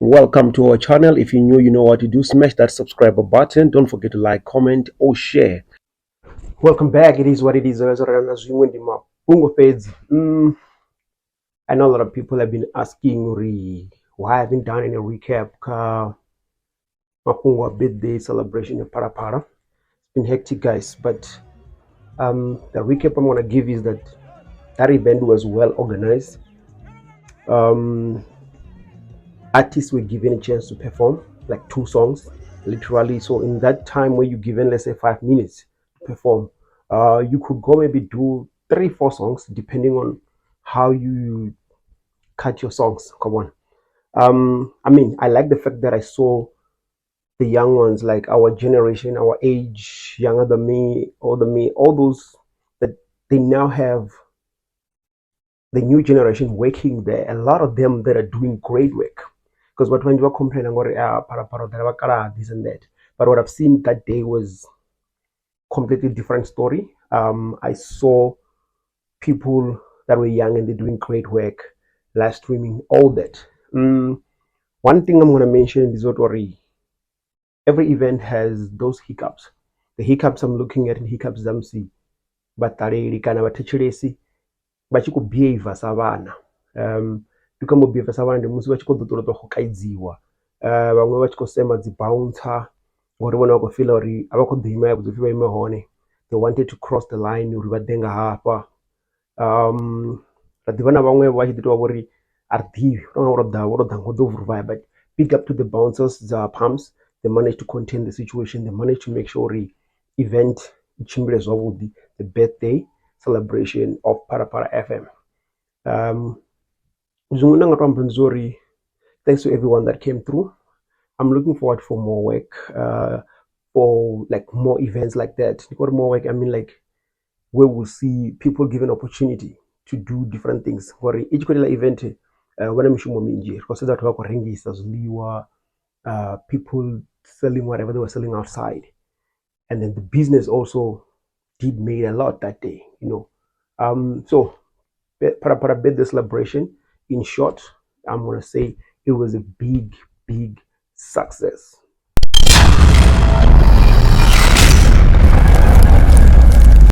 Welcome to our channel. If you're new, you know what to do. Smash that subscribe button. Don't forget to like, comment, or share. Welcome back. It is what it is. As you went in my bungo page. I know a lot of people have been asking why I haven't done any recap. My bungo birthday celebration in Phalaphala. It's been hectic, guys. But the recap I'm gonna give is that event was well organized. Um, Artists were given a chance to perform like 2 songs literally. So in that time where you given, let's say, 5 minutes to perform, you could go maybe do 3 4 songs depending on how you cut your songs. Come on. I mean, I like the fact that I saw the young ones, like our generation, our age, younger than me, older than me, all those that they now have the new generation working there. A lot of them that are doing great work. Because what when you were complaining about this and that, but what I've seen that day was completely different story. I saw people that were young and they're doing great work, live streaming, all that. One thing I'm gonna mention is what every event has those hiccups. The hiccups I'm looking at in hiccups I'm see bataleli kana bathetshelesi vachikubehave savana. Tikambobehavha savana ndi musi vachikoḓo ṱoḓa go kaidziwa, vhaṅwe vha tshi khou sema dzi bouncer ngori vhone vha khou fila uri a vha khou ḓo ima ya vhuḓipfi vha ime hone. They wanted to cross the line uri vha ḓe nga hafha. Ra ḓivha na vhaṅwe vha tshi ḓi tovha vhori a ri ḓivhi vho to ḓa ngo ḓo vuruvhaya, but big up to the bouncers, dza pumps. They managed to contain the situation. They managed to make sure uri event i tshimbile zwavhuḓi, the birthday celebration of Phalaphala FM. Zwinwe nda nga to amba ndi zori thanks to everyone that came through. I'm looking forward for more work, for like more events like that. Because more work, I mean like where we'll see people given opportunity to do different things. For each event, when I'm sure because that work rengisa zliwa, people selling whatever they were selling outside, and then the business also did made a lot that day, you know. So para birthday celebration, in short, I'm gonna say it was a big success.